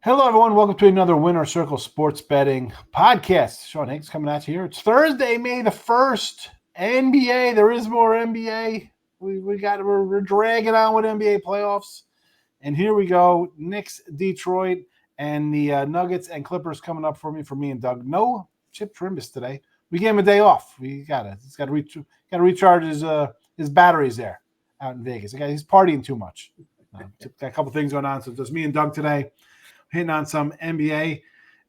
Hello, everyone. Welcome to another Winner Circle Sports Betting podcast. Sean Higgs coming at you here. It's Thursday, May the 1st. NBA. There is more NBA. We're dragging on with NBA playoffs. And here we go. Knicks, Detroit, and the Nuggets and Clippers coming up for me and Doug. No Chip Trimbus today. We gave him a day off. He's got to recharge his batteries there out in Vegas. He's partying too much. Got a couple things going on, so just me and Doug today. Hitting on some NBA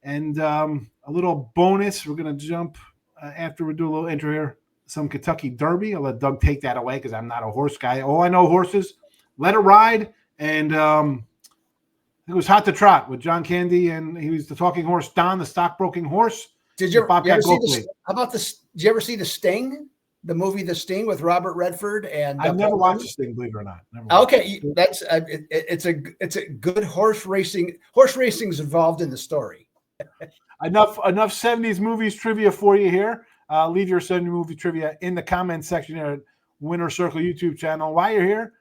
and a little bonus. We're going to jump after we do a little intro here. Some Kentucky Derby. I'll let Doug take that away because I'm not a horse guy. Oh, I know horses. Let It Ride. And it was Hot to Trot with John Candy, and he was the talking horse, Don, the stockbroking horse. Did you ever see this? How about this? Did you ever see The Sting? The movie The Sting with Robert Redford and I've never watched The Sting, believe it or not. Okay, that's it's a good horse racing. Horse racing's involved in the story. Enough 70s movies trivia for you here. Leave your 70s movie trivia in the comments section here at Winner Circle YouTube channel. While you're here,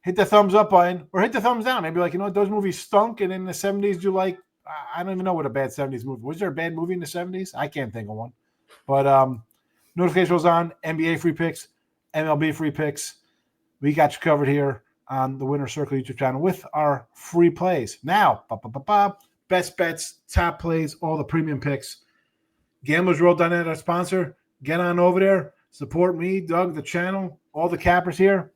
hit the thumbs up button or hit the thumbs down. Maybe what, those movies stunk, and in the 70s you like. I don't even know what a bad 70s movie was. There a bad movie in the 70s? I can't think of one. But notification goes on, NBA free picks, MLB free picks. We got you covered here on the Winner Circle YouTube channel with our free plays. Now, best bets, top plays, all the premium picks. GamblersWorld.net, our sponsor. Get on over there. Support me, Doug, the channel, all the cappers here.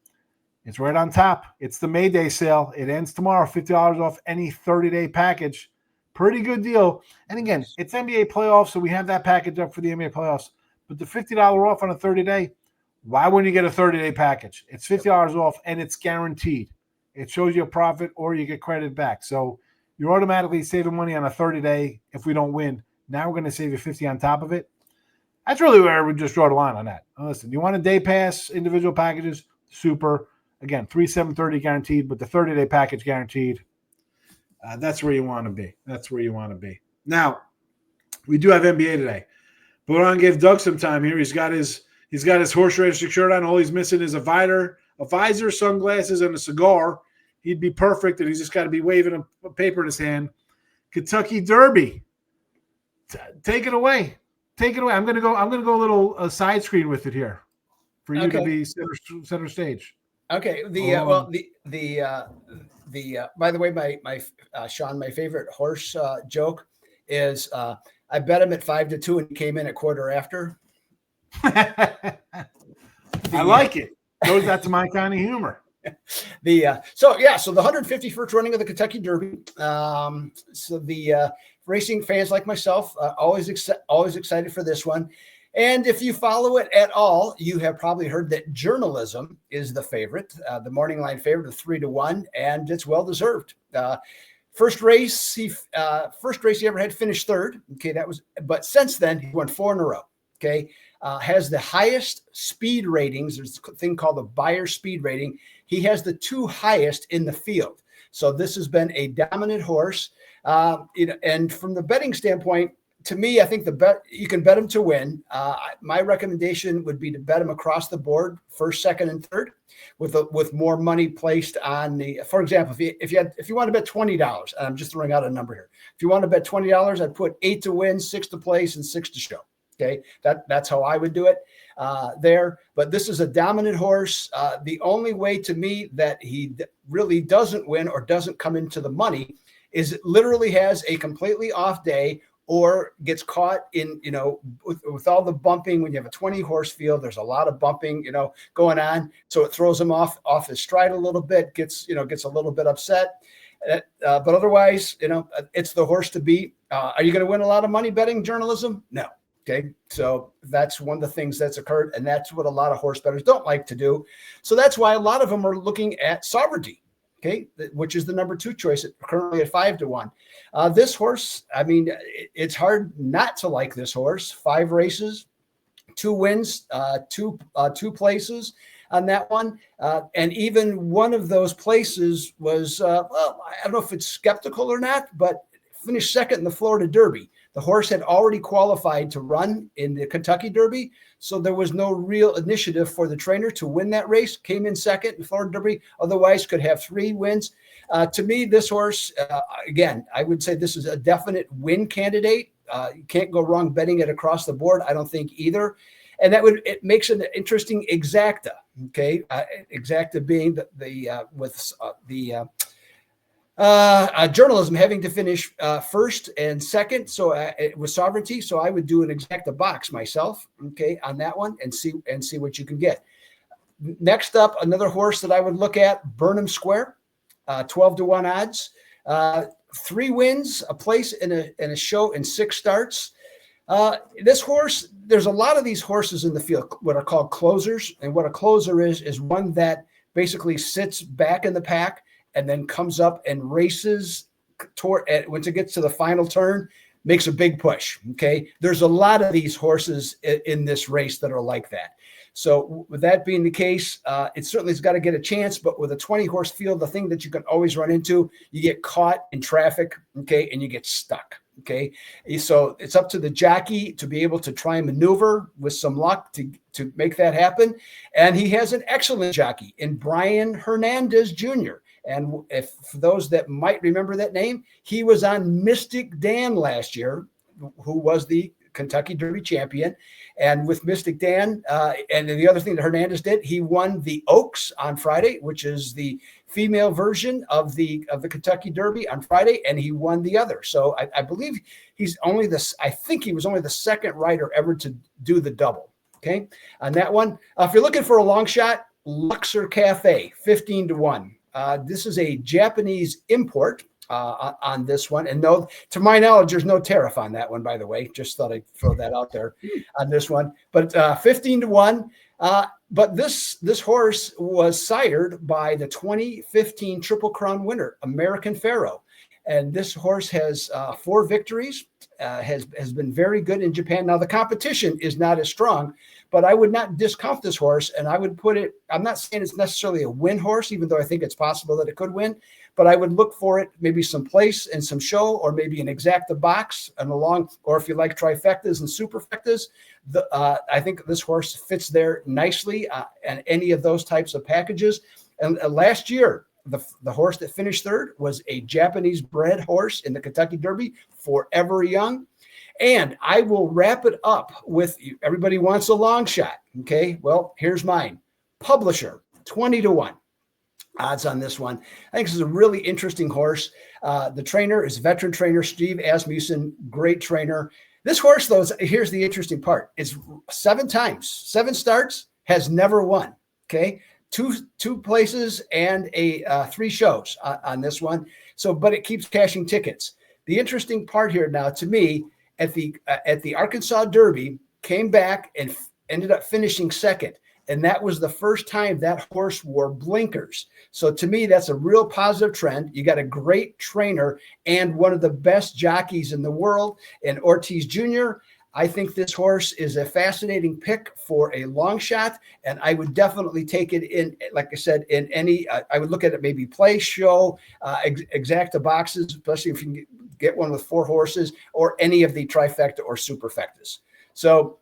It's right on top. It's the May Day sale. It ends tomorrow, $50 off any 30-day package. Pretty good deal. And again, it's NBA playoffs, so we have that package up for the NBA playoffs. But the $50 off on a 30-day, why wouldn't you get a 30-day package? It's $50 off, and it's guaranteed. It shows you a profit or you get credit back. So you're automatically saving money on a 30-day if we don't win. Now we're going to save you $50 on top of it. That's really where we just draw the line on that. Now listen, you want a day pass, individual packages, super. Again, $3,730 guaranteed, but the 30-day package guaranteed. That's where you want to be. That's where you want to be. Now, we do have NBA today. But we're going to give Doug some time here. He's got his horse racing shirt on. All he's missing is a visor, sunglasses, and a cigar. He'd be perfect, and he's just got to be waving a paper in his hand. Kentucky Derby. Take it away. Take it away. I'm gonna go a little side screen with it here for you to be center stage. Okay. By the way, my Sean, my favorite horse joke is I bet him at 5-2 and he came in at quarter after. I like it. Goes out to my kind of humor. So the 151st running of the Kentucky Derby. So the racing fans like myself always excited for this one. And if you follow it at all, you have probably heard that journalism is the favorite, the morning line favorite of 3-1, and it's well deserved. First race he ever had finished third. Okay, but since then he won 4 in a row. Okay, has the highest speed ratings. There's a thing called the Buyer speed rating. He has the 2 highest in the field. So this has been a dominant horse. And from the betting standpoint, to me, I think you can bet him to win. My recommendation would be to bet him across the board, first, second, and third, with more money placed on the. For example, if you want to bet $20, I'm just throwing out a number here. If you want to bet $20, I'd put 8 to win, 6 to place, and 6 to show. Okay, that's how I would do it there. But this is a dominant horse. The only way to me that he really doesn't win or doesn't come into the money is it literally has a completely off day, or gets caught in, with all the bumping. When you have a 20 horse field, there's a lot of bumping, going on. So it throws him off his stride a little bit, gets a little bit upset. But otherwise, it's the horse to beat. Are you going to win a lot of money betting journalism? No. Okay. So that's one of the things that's occurred. And that's what a lot of horse bettors don't like to do. So that's why a lot of them are looking at Sovereignty. Okay, which is the number 2 choice, currently at 5-1. This horse, it's hard not to like this horse. 5 races, 2 wins, two places on that one. And even one of those places was, I don't know if it's skeptical or not, but finished second in the Florida Derby. The horse had already qualified to run in the Kentucky Derby, so there was no real initiative for the trainer to win that race. Came in second in Florida Derby, otherwise could have 3 wins. To me, this horse, again, I would say this is a definite win candidate. You can't go wrong betting it across the board. I don't think either. And it makes an interesting exacta. Okay, exacta being journalism having to finish first and second. So it was sovereignty. So I would do an exacta box myself. Okay, on that one and see what you can get. Next up, another horse that I would look at, Burnham Square, 12-1 odds, 3 wins, a place in a show, and 6 starts. This horse, there's a lot of these horses in the field, what are called closers. And what a closer is one that basically sits back in the pack and then comes up and races once it gets to the final turn, makes a big push. Okay. There's a lot of these horses in this race that are like that. So with that being the case, it certainly has got to get a chance, but with a 20-horse field, the thing that you can always run into, you get caught in traffic, okay, and you get stuck, okay? So it's up to the jockey to be able to try and maneuver with some luck to make that happen. And he has an excellent jockey in Brian Hernandez Jr., and if for those that might remember that name, he was on Mystic Dan last year, who was the Kentucky Derby champion. And with Mystic Dan, and the other thing that Hernandez did, he won the Oaks on Friday, which is the female version of the Kentucky Derby on Friday, and he won the other. So I believe I think he was only the second rider ever to do the double. Okay, on that one, if you're looking for a long shot, Luxor Cafe, 15-1. This is a Japanese import on this one. And no, to my knowledge, there's no tariff on that one, by the way. Just thought I'd throw that out there on this one. But 15-1. But this horse was sired by the 2015 Triple Crown winner, American Pharaoh. And this horse has 4 victories, has been very good in Japan. Now, the competition is not as strong, but I would not discount this horse. And I would put it, I'm not saying it's necessarily a win horse, even though I think it's possible that it could win, but I would look for it, maybe some place and some show, or maybe an exacta box and or if you like trifectas and superfectas, I think this horse fits there nicely and any of those types of packages. And last year, the horse that finished third was a Japanese bred horse in the Kentucky Derby, Forever Young. And I will wrap it up with, everybody wants a long shot. Okay, well, here's mine. Publisher, 20-1 odds on this one. I think this is a really interesting horse. The trainer is veteran trainer Steve Asmussen, great trainer. This horse, though, here's the interesting part. It's 7 starts, has never won. Okay, two places and 3 shows on this one. So, but it keeps cashing tickets. The interesting part here now, to me, at the Arkansas Derby, came back and ended up finishing second. And that was the first time that horse wore blinkers. So to me, that's a real positive trend. You got a great trainer and one of the best jockeys in the world in Ortiz Jr. I think this horse is a fascinating pick for a long shot, and I would definitely take it in, like I said, in any, I would look at it maybe play, show, exacta boxes, especially if you can get one with 4 horses, or any of the trifecta or superfectas. So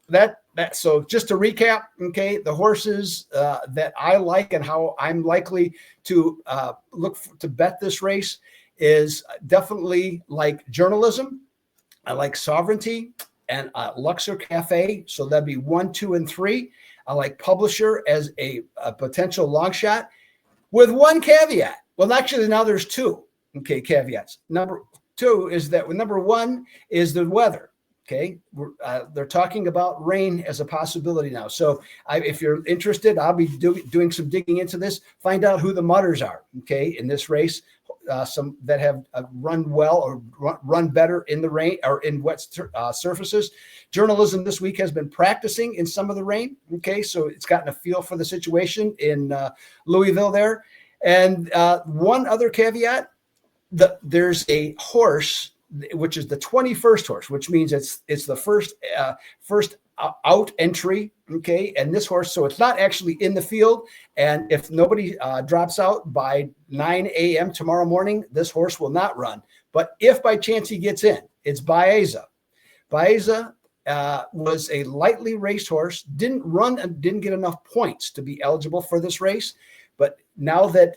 so just to recap, okay, the horses that I like and how I'm likely to to bet this race is definitely like journalism. I like sovereignty and Luxor Cafe. So that'd be 1, 2, and 3. I like publisher as a potential long shot with one caveat. Well, actually, now there's 2. Okay, caveats. Number 2 is that number 1 is the weather. Okay, they're talking about rain as a possibility now. So if you're interested, I'll be doing some digging into this, find out who the mutters are, okay, in this race, some that have run well or run better in the rain or in wet surfaces. Journalism this week has been practicing in some of the rain, okay, so it's gotten a feel for the situation in Louisville there. And one other caveat, there's a horse, which is the 21st horse, which means it's the first out entry. Okay. And this horse, so it's not actually in the field. And if nobody drops out by 9 a.m. tomorrow morning, this horse will not run. But if by chance he gets in, it's Baeza. Baeza was a lightly raced horse, didn't run and didn't get enough points to be eligible for this race. But now that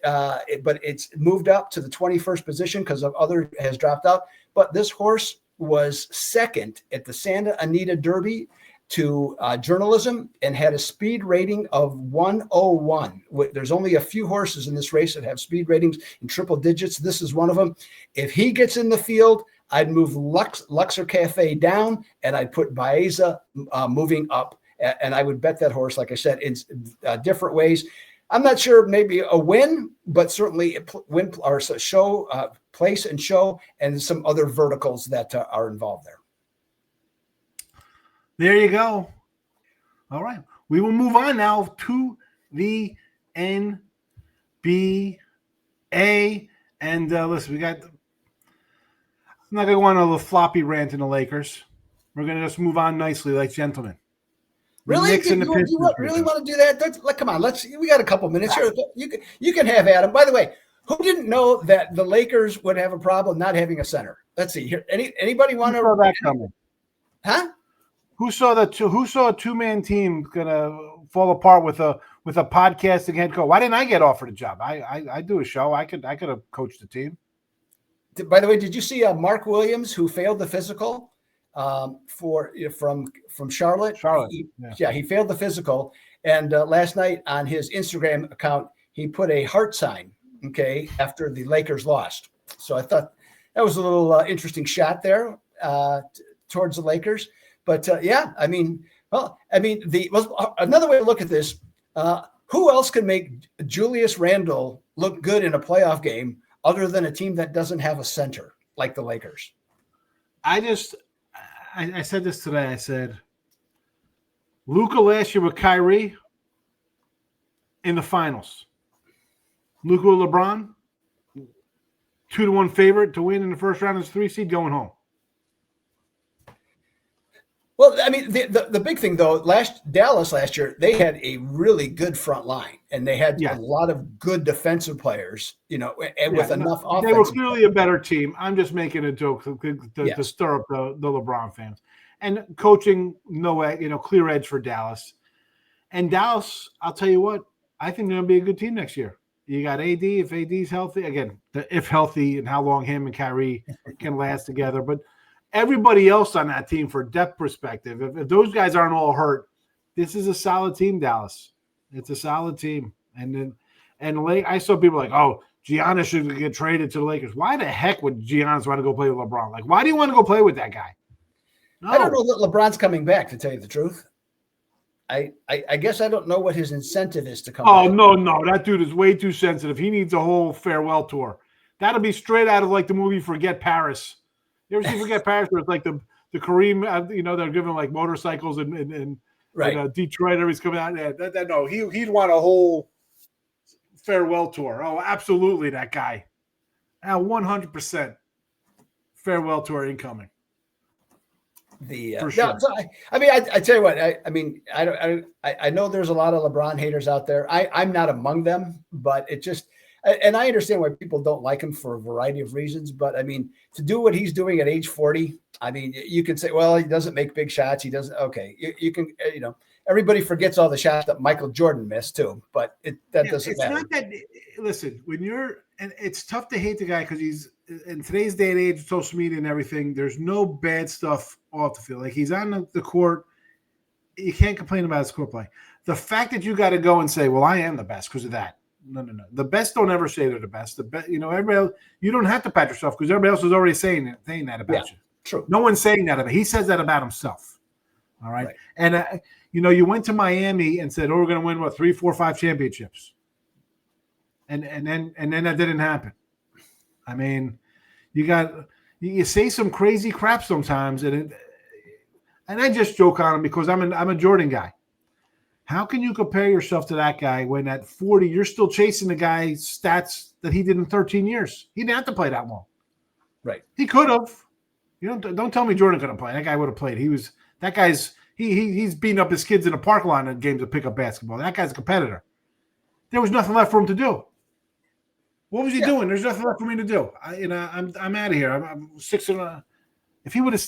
it's moved up to the 21st position because of other has dropped out. But this horse was second at the Santa Anita Derby to journalism and had a speed rating of 101. There's only a few horses in this race that have speed ratings in triple digits. This is one of them. If he gets in the field, I'd move Luxor Cafe down and I'd put Baeza moving up. And I would bet that horse, like I said, in different ways. I'm not sure, maybe a win, but certainly win or show, place and show, and some other verticals that are involved there. There you go. All right. We will move on now to the NBA. And listen, I'm not going to go on a little floppy rant in the Lakers. We're going to just move on nicely like gentlemen. Really? You really want to do that? Come on, we got a couple minutes here. You can have Adam. By the way, who didn't know that the Lakers would have a problem not having a center? Let's see here. Anybody want to? Saw that coming? Huh? Who saw a two-man team gonna fall apart with a podcasting head coach? Why didn't I get offered a job? I do a show. I could have coached the team. By the way, did you see Mark Williams, who failed the physical from Charlotte? He failed the physical, and last night on his Instagram account he put a heart sign. Okay, after the Lakers lost. So I thought that was a little interesting shot there towards the Lakers. But another way to look at this, who else can make Julius Randle look good in a playoff game other than a team that doesn't have a center like the Lakers? I said this today. I said, Luka last year with Kyrie in the finals. Luka with LeBron, 2-1 favorite to win in the first round as 3 seed going home. Well, I mean, the big thing though, Dallas last year, they had a really good front line, and they had a lot of good defensive players, and with enough offense. They were clearly a better team. I'm just making a joke to stir up the LeBron fans. And coaching, clear edge for Dallas. And Dallas, I'll tell you what, I think they're going to be a good team next year. You got AD, if AD's healthy, again, if healthy, and how long him and Kyrie can last together. But everybody else on that team, for depth perspective, if those guys aren't all hurt, this is a solid team, Dallas. It's a solid team. And I saw people like, oh, Giannis should get traded to the Lakers. Why the heck would Giannis want to go play with LeBron? Like, why do you want to go play with that guy? No. I don't know that LeBron's coming back, to tell you the truth. I guess I don't know what his incentive is to come back. Oh, no. That dude is way too sensitive. He needs a whole farewell tour. That'll be straight out of like the movie Forget Paris. You ever see Forget Paris, where it's like the Kareem, they're giving like motorcycles and Detroit, everybody's coming out. Yeah, no, he'd want a whole farewell tour. Oh, absolutely, that guy. 100% farewell tour incoming. For sure. I tell you what, I know there's a lot of LeBron haters out there. I'm not among them, but it just. And I understand why people don't like him for a variety of reasons, but I mean, to do what he's doing at age 40, I mean, you can say, well, he doesn't make big shots. He doesn't. Okay. You can, everybody forgets all the shots that Michael Jordan missed too, but that doesn't matter. It's not that, listen, and it's tough to hate the guy because he's in today's day and age, social media and everything, there's no bad stuff off the field. Like he's on the court. You can't complain about his court play. The fact that you got to go and say, well, I am the best because of that. No. The best don't ever say they're the best. The best, everybody else, you don't have to pat yourself because everybody else is already saying that about you. True. No one's saying that about. He says that about himself. All right. And you went to Miami and said, "Oh, we're going to win 3, 4, 5 championships," and then that didn't happen. I mean, you say some crazy crap sometimes, and I just joke on him because I'm a Jordan guy. How can you compare yourself to that guy when at 40 you're still chasing the guy's stats that he did in 13 years? He didn't have to play that long. Right. He could have. Don't tell me Jordan couldn't play. That guy would have played. He's beating up his kids in a park line in games to pick up basketball. That guy's a competitor. There was nothing left for him to do. What was he doing? There's nothing left for me to do. I'm out of here. I'm 6 and if he would have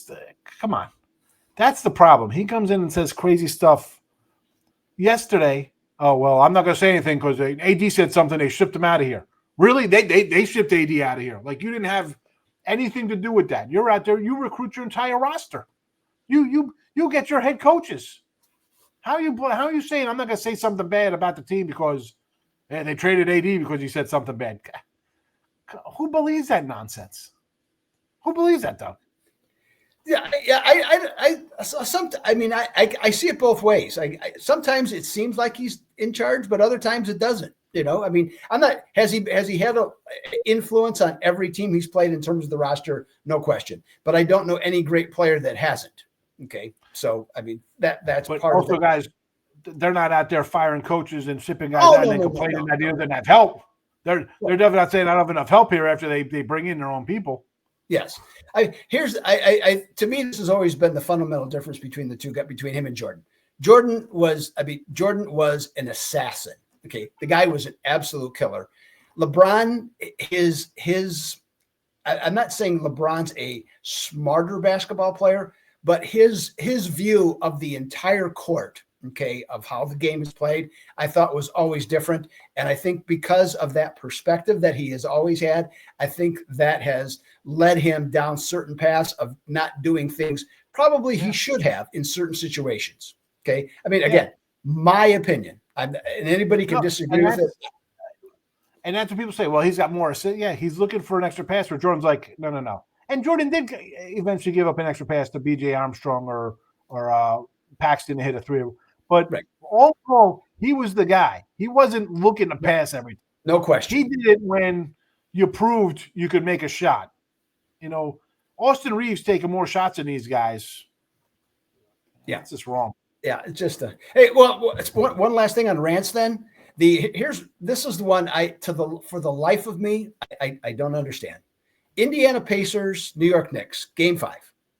come on. That's the problem. He comes in and says crazy stuff yesterday. Oh, well, I'm not going to say anything because AD said something. They shipped him out of here. Really? They shipped AD out of here. Like, you didn't have anything to do with that. You're out there. You recruit your entire roster. You get your head coaches. How are you saying I'm not going to say something bad about the team because they traded AD because he said something bad? Who believes that nonsense? Who believes that, Doug? Yeah. I see it both ways. Sometimes it seems like he's in charge, but other times it doesn't. I mean, I'm not. Has he had an influence on every team he's played in terms of the roster? No question. But I don't know any great player that hasn't. Okay, so I mean that's but part also, of it. guys, they're not out there firing coaches and shipping guys out and then complaining that he doesn't have help. They're definitely not saying I don't have enough help here after they bring in their own people. Yes. To me, this has always been the fundamental difference between the two, between him and Jordan. Jordan was an assassin. Okay. The guy was an absolute killer. LeBron, I'm not saying LeBron's a smarter basketball player, but his view of the entire court, okay, of how the game is played, I thought was always different. And I think because of that perspective that he has always had, I think that has led him down certain paths of not doing things probably he should have in certain situations. Okay. I mean, again, my opinion, and anybody can disagree with it. And that's what people say. Well, he's got more. Yeah, he's looking for an extra pass. Where Jordan's like, no. And Jordan did eventually give up an extra pass to B.J. Armstrong or Paxton to hit a three. But overall, he was the guy. He wasn't looking to pass everything. No question. He did it when you proved you could make a shot. Austin Reeves taking more shots than these guys. Yeah, it's just wrong. Yeah, it's just hey. Well, it's one last thing on rants. Then this is the one for the life of me I don't understand. Indiana Pacers, New York Knicks, Game 5.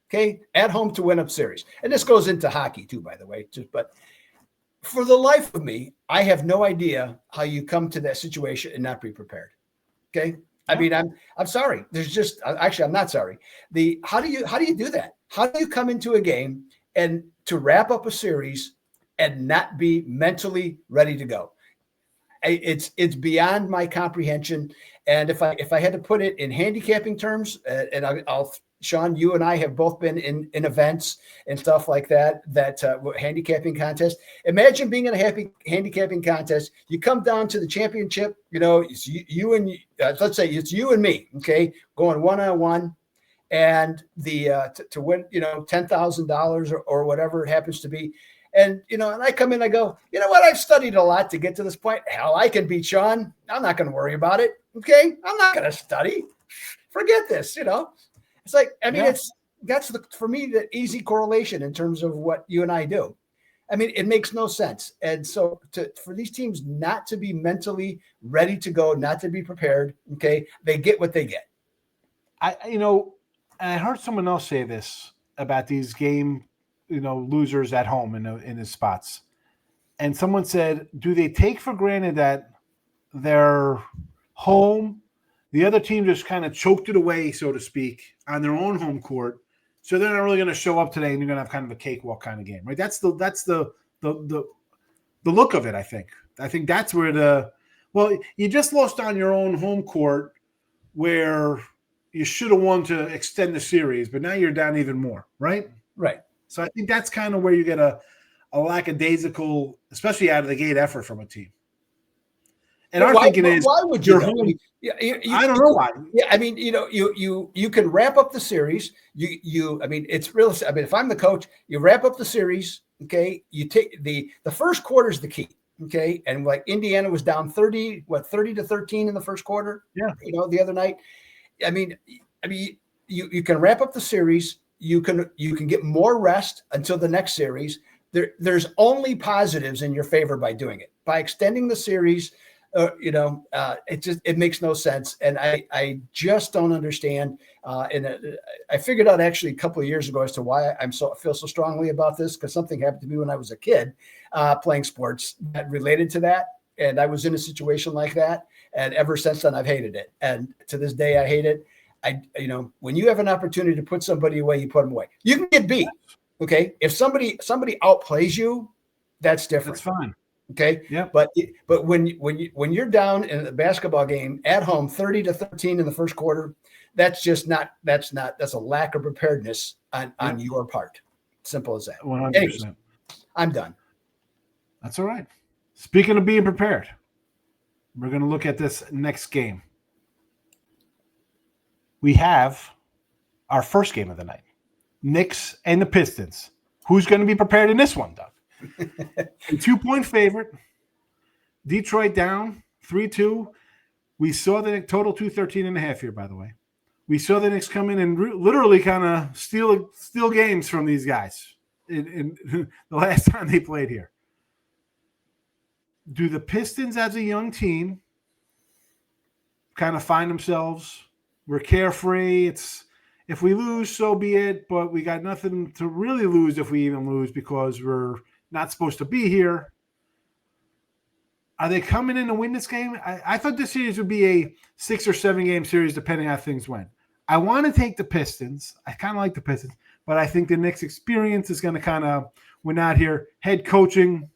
Okay, at home to win up series, and this goes into hockey too, by the way. But for the life of me, I have no idea how you come to that situation and not be prepared. Okay. I mean, I'm sorry. I'm not sorry. How do you do that? How do you come into a game and to wrap up a series and not be mentally ready to go? It's beyond my comprehension. And if I had to put it in handicapping terms, and I'll Sean, you and I have both been in events and stuff like that handicapping contest. Imagine being in a handicapping contest. You come down to the championship, it's you and let's say it's you and me, okay, going one-on-one, and to win, $10,000 or whatever it happens to be. And, and I come in, I go, you know what? I've studied a lot to get to this point. Hell, I can beat Sean. I'm not going to worry about it. Okay. I'm not going to study. Forget this, It's like, I mean, that's for me, the easy correlation in terms of what you and I do. I mean, it makes no sense. And so for these teams not to be mentally ready to go, not to be prepared, okay, they get what they get. I heard someone else say this about these game, losers at home in the spots. And someone said, do they take for granted that they're home? The other team just kind of choked it away, so to speak, on their own home court. So they're not really going to show up today, and you're going to have kind of a cakewalk kind of game, right? That's the look of it. I think that's where you just lost on your own home court where you should have won to extend the series, but now you're down even more, right? Right. So I think that's kind of where you get a lackadaisical, especially out of the gate effort from a team. And our thinking is, why would you? I don't know why. Yeah, I mean, you can wrap up the series. I mean, it's real. I mean, if I'm the coach, you wrap up the series. Okay, you take the first quarter is the key. Okay, and like Indiana was down 30-13 in the first quarter. Yeah, the other night. I mean, you can wrap up the series. You can get more rest until the next series. There's only positives in your favor by doing it. By extending the series, it makes no sense. And I just don't understand. And I figured out actually a couple of years ago as to why I feel so strongly about this, because something happened to me when I was a kid playing sports that related to that. And I was in a situation like that. And ever since then, I've hated it. And to this day, I hate it. When you have an opportunity to put somebody away, you put them away. You can get beat. Okay. If somebody outplays you, that's different. That's fine. Okay. Yeah. But when you're down in a basketball game at home, 30-13 in the first quarter, that's a lack of preparedness on your part. Simple as that. 100%. Anyways, I'm done. That's all right. Speaking of being prepared, we're going to look at this next game. We have our first game of the night. Knicks and the Pistons. Who's going to be prepared in this one, Doug? A 2-point favorite. Detroit down 3-2. We saw the total 213.5 here, by the way. We saw the Knicks come in and literally kind of steal games from these guys in the last time they played here. Do the Pistons as a young team kind of find themselves? We're carefree. If we lose, so be it, but we got nothing to really lose if we even lose because we're not supposed to be here. Are they coming in to win this game? I thought this series would be a 6 or 7 game series depending on how things went. I want to take the Pistons. I kind of like the Pistons, but I think the Knicks experience is going to kind of win out here. Head coaching,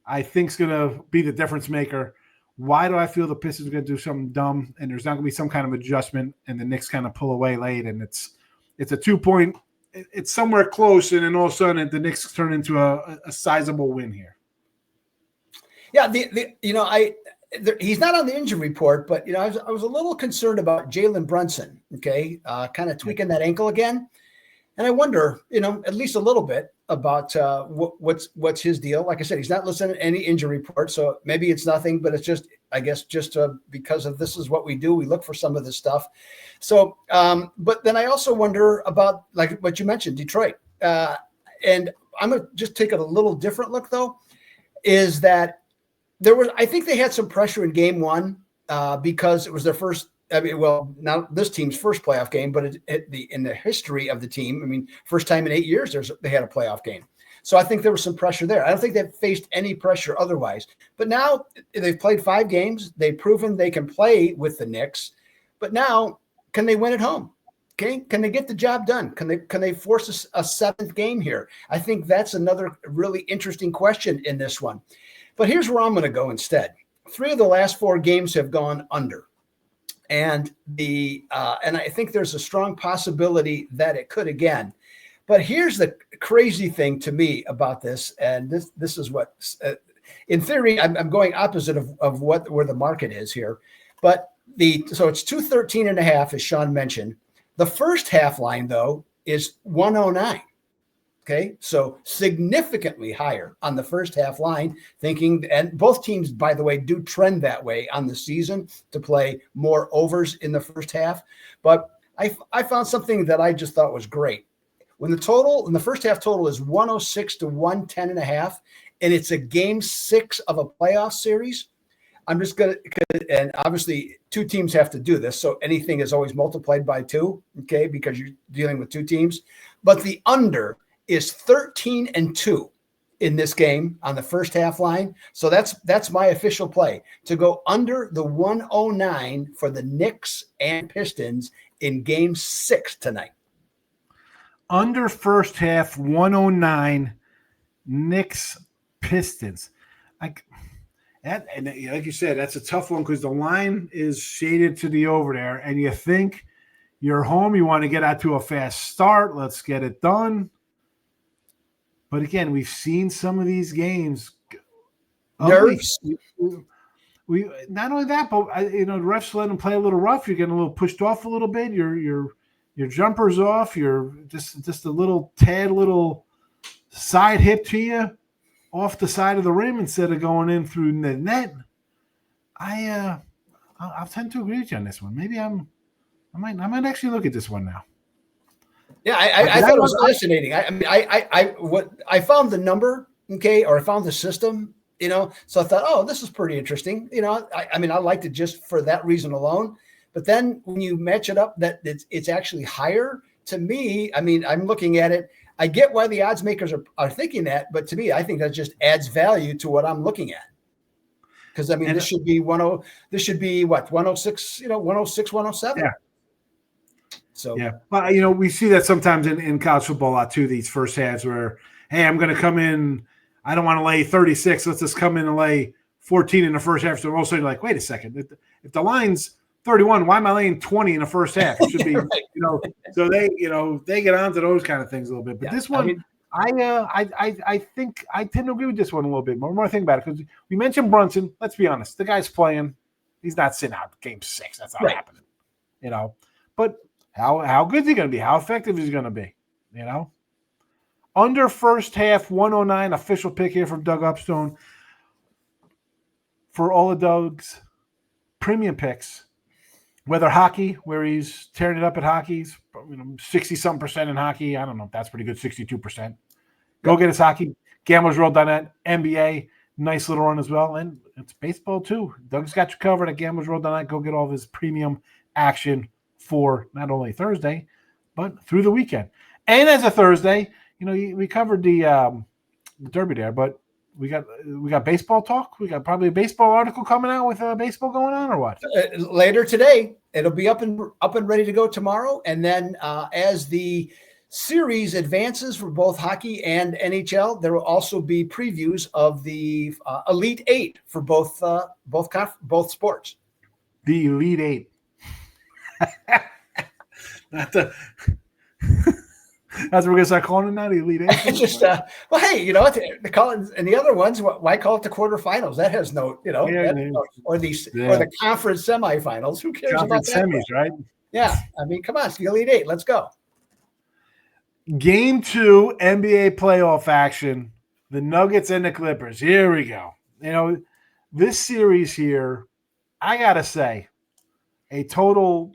I think, is going to be the difference maker. Why do I feel the Pistons are going to do something dumb and there's not going to be some kind of adjustment and the Knicks kind of pull away late and it's a 2-point, it's somewhere close and then all of a sudden the Knicks turn into a sizable win here. Yeah, he's not on the injury report, but I was a little concerned about Jalen Brunson. Okay, kind of tweaking that ankle again, and I wonder, at least a little bit about what's his deal. Like I said, he's not listed in any injury report, so maybe it's nothing, but it's just, I guess, because of this is what we do. We look for some of this stuff. So, but then I also wonder about like what you mentioned, Detroit, and I'm gonna just take a little different look though. Is that I think they had some pressure in game one because it was their first, not this team's first playoff game, but in the history of the team, first time in 8 years they had a playoff game. So I think there was some pressure there. I don't think they've faced any pressure otherwise. But now they've played 5 games. They've proven they can play with the Knicks. But now, can they win at home? Okay, can they get the job done? Can they force a 7th game here? I think that's another really interesting question in this one. But here's where I'm going to go instead. 3 of the last 4 games have gone under. And and I think there's a strong possibility that it could again. But here's the crazy thing to me about this, and this is what, in theory, I'm going opposite of where the market is here. But so it's 213.5, as Sean mentioned. The first half line, though, is 109. Okay, so significantly higher on the first half line, and both teams, by the way, do trend that way on the season to play more overs in the first half. But I found something that I just thought was great. When the first half total is 106 to 110.5, and it's a game 6 of a playoff series, I'm just going to, and obviously 2 teams have to do this. So anything is always multiplied by 2, okay, because you're dealing with 2 teams. But the under is 13-2 in this game on the first half line. So that's my official play, to go under the 109 for the Knicks and Pistons in game 6 tonight. Under first half, 109, Knicks, Pistons. And like you said, that's a tough one because the line is shaded to the over there, and you think you're home, you want to get out to a fast start, let's get it done. But again, we've seen some of these games. Nerves. We not only that, but the refs let them play a little rough. You're getting a little pushed off a little bit. Your jumper's off. You're just a little side hip to you off the side of the rim instead of going in through the net. I'll tend to agree with you on this one. Maybe I might actually look at this one now. Yeah, I thought it was fascinating. I found the number, okay, or I found the system, so I thought, oh, this is pretty interesting. I liked it just for that reason alone. But then when you match it up, that it's actually higher. To me, I'm looking at it. I get why the odds makers are thinking that, but to me, I think that just adds value to what I'm looking at. Because this should be 106, 107. Yeah. So yeah, well, we see that sometimes in college football a lot too. These first halves where, hey, I'm going to come in. I don't want to lay 36. Let's just come in and lay 14 in the first half. So all of a sudden, you're like, wait a second. If the line's 31, why am I laying 20 in the first half? It should be, right. So they get onto those kind of things a little bit. But this one, I think I tend to agree with this one a little bit more. More think about it because we mentioned Brunson. Let's be honest, the guy's playing. He's not sitting out game 6. That's not happening. But how good is he going to be? How effective is he going to be? Under first half 109 official pick here from Doug Upstone for all the Doug's premium picks. Whether hockey, where he's tearing it up at hockey, 60-something% in hockey. I don't know if that's pretty good, 62%. Go get his hockey. GamblesWorld.net, NBA, nice little run as well. And it's baseball too. Doug's got you covered at GamblesWorld.net. Go get all of his premium action for not only Thursday, but through the weekend. And as a Thursday, we covered the Derby there, but we got baseball talk. We got probably a baseball article coming out with baseball going on, or what? Later today, it'll be up and ready to go tomorrow. And then as the series advances for both hockey and NHL, there will also be previews of the Elite Eight for both sports. The Elite Eight. Not the. That's what we're gonna start calling it now. The Elite Eight. Just well, hey, they call it, and the other ones. Why call it the quarterfinals? That has no, or the conference semifinals. Who cares conference about that? Semis, right? Yeah, I mean, come on, it's the Elite Eight. Let's go. Game 2 NBA playoff action. The Nuggets and the Clippers. Here we go. This series here, I gotta say, a total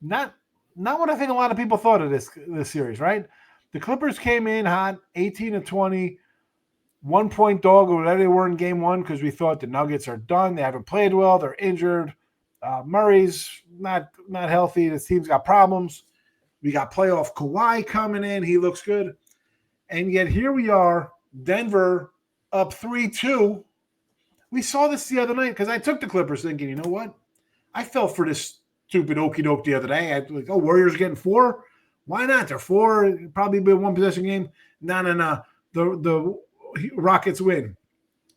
not what I think a lot of people thought of this series, right? The Clippers came in hot, 18-20, 1 point dog or whatever they were in game 1 because we thought the Nuggets are done. They haven't played well. They're injured. Murray's not healthy. This team's got problems. We got playoff Kawhi coming in. He looks good. And yet here we are, Denver up 3-2. We saw this the other night because I took the Clippers thinking, you know what? I fell for this stupid okey doke the other day. I was like, Warriors getting 4? Why not? They're 4. Probably be a 1-possession game. No. The Rockets win.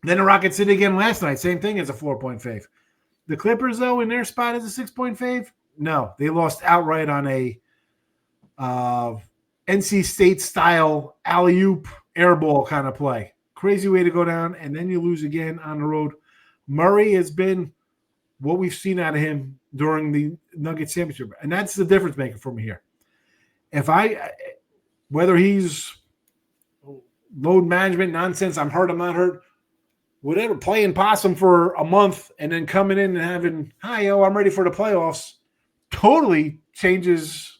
Then the Rockets did it again last night. Same thing as a 4-point fave. The Clippers, though, in their spot as a 6-point fave, no. They lost outright on a NC State style alley-oop airball kind of play. Crazy way to go down, and then you lose again on the road. Murray has been what we've seen out of him during the Nuggets championship. And that's the difference maker for me here. Whether he's load management nonsense, I'm hurt, I'm not hurt, whatever, playing possum for a month and then coming in and having, I'm ready for the playoffs, totally changes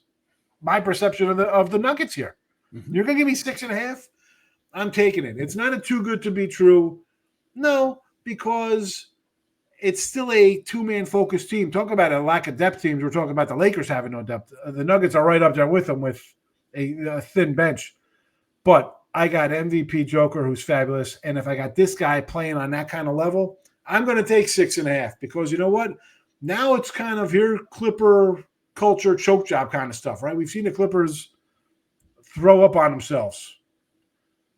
my perception of the Nuggets here. Mm-hmm. You're going to give me 6.5? I'm taking it. It's not a too good to be true. No, because it's still a 2-man focused team. Talk about a lack of depth teams. We're talking about the Lakers having no depth. The Nuggets are right up there with them with a thin bench. But I got MVP Joker, who's fabulous. And if I got this guy playing on that kind of level, I'm going to take 6.5 because you know what? Now it's kind of here Clipper culture choke job kind of stuff, right? We've seen the Clippers throw up on themselves.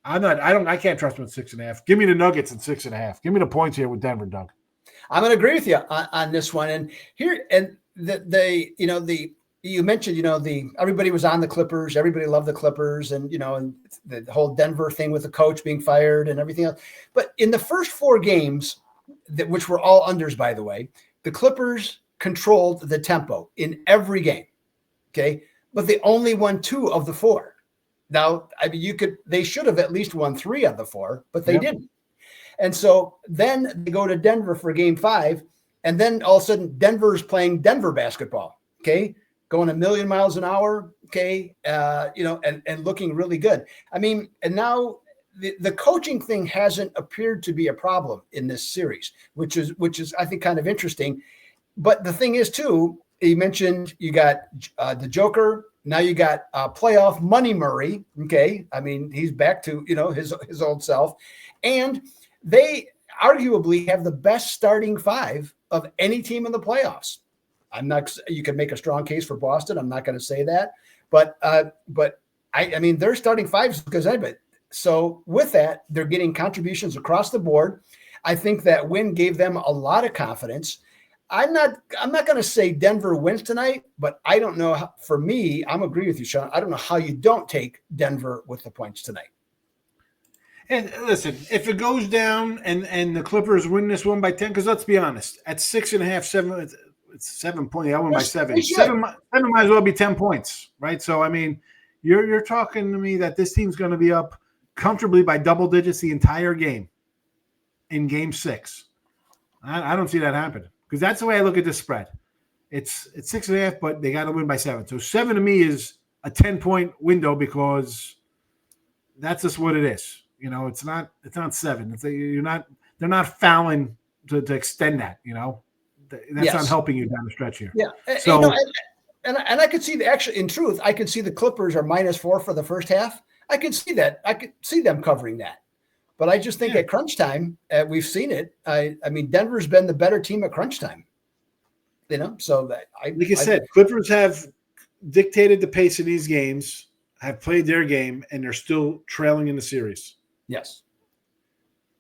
I can't trust them at 6.5. Give me the Nuggets at 6.5. Give me the points here with Denver, Doug. I'm going to agree with you on this one. And here, and you mentioned, everybody was on the Clippers. Everybody loved the Clippers and, and the whole Denver thing with the coach being fired and everything else. But in the first 4 games, which were all unders, by the way, the Clippers controlled the tempo in every game. Okay. But they only won 2 of the 4. Now, I mean, they should have at least won 3 of the 4, but they didn't. And so then they go to Denver for game 5, and then all of a sudden Denver's playing Denver basketball, okay, going 1,000,000 miles an hour, okay, and looking really good. I mean, and now the coaching thing hasn't appeared to be a problem in this series, which is I think kind of interesting. But the thing is too, you mentioned you got the Joker. Now you got playoff Money Murray, okay. I mean, he's back to his old self, and they arguably have the best starting 5 of any team in the playoffs. I'm not. You can make a strong case for Boston. I'm not going to say that, but I mean, their starting five is because anybody. So with that, they're getting contributions across the board. I think that win gave them a lot of confidence. I'm not going to say Denver wins tonight, but I don't know. For me, I'm agreeing with you, Sean. I don't know how you don't take Denver with the points tonight. And listen, if it goes down and the Clippers win this one by 10, because let's be honest, at 6.5, 7, it's 7 points. I won by 7. 7 might as well be 10 points, right? So I mean, you're talking to me that this team's going to be up comfortably by double digits the entire game in Game 6. I don't see that happen because that's the way I look at this spread. It's 6.5, but they got to win by 7. So 7 to me is a 10-point window because that's just what it is. You know, it's not 7. They're not fouling to extend that. You know, that's not helping you down the stretch here. Yeah. So, and I could see in truth, I could see the Clippers are -4 for the first half. I could see that. I could see them covering that. But I just think at crunch time, we've seen it. I mean, Denver's been the better team at crunch time. You know, so that like I said, Clippers have dictated the pace of these games, have played their game, and they're still trailing in the series. Yes.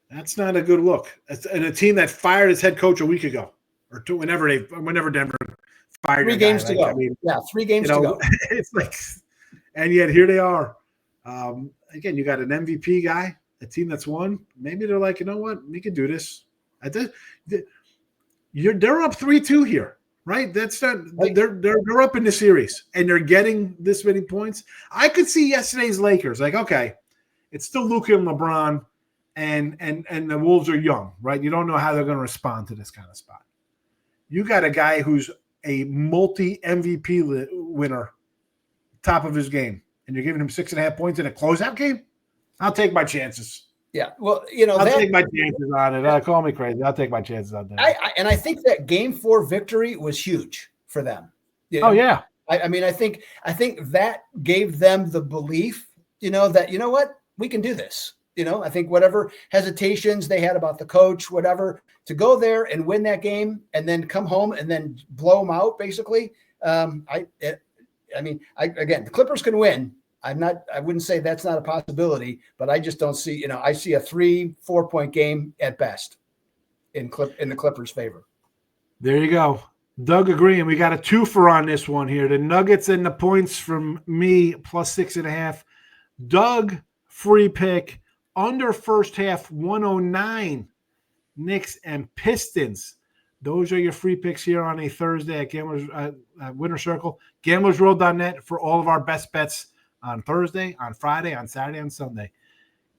That's not a good look. And a team that fired its head coach a week ago or two, whenever Denver fired 3 games to go. I mean, 3 games to go. It's like, and yet here they are. Again, you got an MVP guy, a team that's won. Maybe they're like, you know what, we can do this. They're up 3-2 here, right? That's not. They're up in the series, and they're getting this many points. I could see yesterday's Lakers like, okay, it's still Luka and LeBron, and the Wolves are young, right? You don't know how they're going to respond to this kind of spot. You got a guy who's a multi-MVP winner, top of his game, and you're giving him 6.5 points in a closeout game? I'll take my chances. Yeah, well, you know, I'll take my chances on it. Call me crazy. I'll take my chances on that. I think that Game 4 victory was huge for them. You know? Oh yeah. I mean, I think that gave them the belief, you know, that, you know what, we can do this. You know, I think whatever hesitations they had about the coach, whatever, to go there and win that game and then come home and then blow them out, basically. Again, the Clippers can win. I wouldn't say that's not a possibility, but I just don't see, you know, I see a 3-4 point game at best in the Clippers' favor. There you go. Doug agreeing. We got a twofer on this one here. The Nuggets and the points from me plus 6.5. Doug, free pick. Under first half, 109. Knicks and Pistons. Those are your free picks here on a Thursday at Gamblers Winner Circle. GamblersWorld.net for all of our best bets on Thursday, on Friday, on Saturday, on Sunday.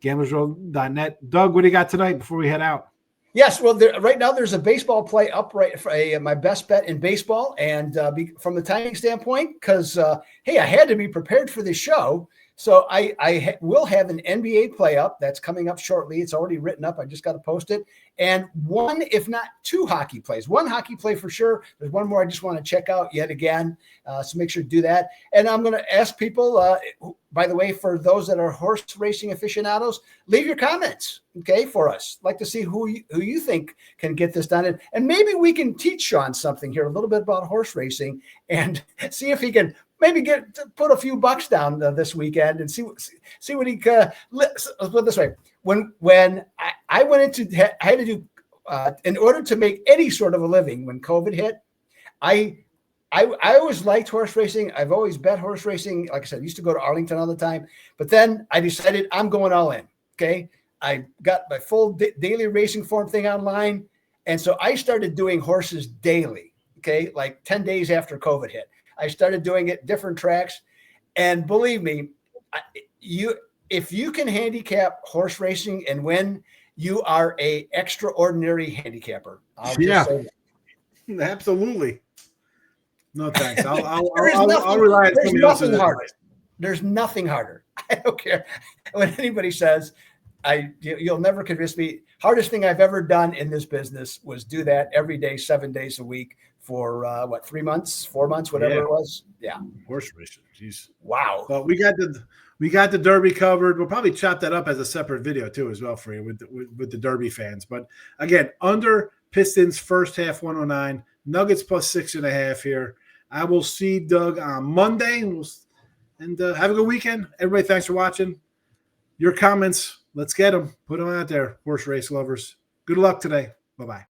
GamblersWorld.net. Doug, what do you got tonight before we head out? Yes, well, right now there's a baseball play up right for my best bet in baseball, and from the timing standpoint, because hey, I had to be prepared for this show. So I will have an NBA play up that's coming up shortly. It's already written up. I just got to post it. And 1, if not 2 hockey plays. 1 hockey play for sure. There's 1 more I just want to check out yet again. So make sure to do that. And I'm going to ask people, by the way, for those that are horse racing aficionados, leave your comments, okay, for us. I'd like to see who you think can get this done. And maybe we can teach Sean something here, a little bit about horse racing, and see if he can maybe put a few bucks down this weekend and see what he can. Let's put it this way: when I went I had to do in order to make any sort of a living when COVID hit. I always liked horse racing. I've always bet horse racing. Like I said, I used to go to Arlington all the time. But then I decided I'm going all in. Okay, I got my full daily racing form thing online, and so I started doing horses daily. Okay, like 10 days after COVID hit. I started doing it different tracks, and believe me, if you can handicap horse racing and win, you are a extraordinary handicapper. I'll just say that. Absolutely. No thanks. I'll rely on somebody else's advice. There's nothing harder. I don't care what anybody says. You'll never convince me. Hardest thing I've ever done in this business was do that every day, 7 days a week. For 3 months, 4 months, whatever it was. Yeah. Horse racing. Jeez. Wow. Well, we got the Derby covered. We'll probably chop that up as a separate video too, as well, for you with the Derby fans. But again, under Pistons first half 109, Nuggets plus 6.5 here. I will see Doug on Monday. And have a good weekend. Everybody, thanks for watching. Your comments, let's get them. Put them out there, horse race lovers. Good luck today. Bye-bye.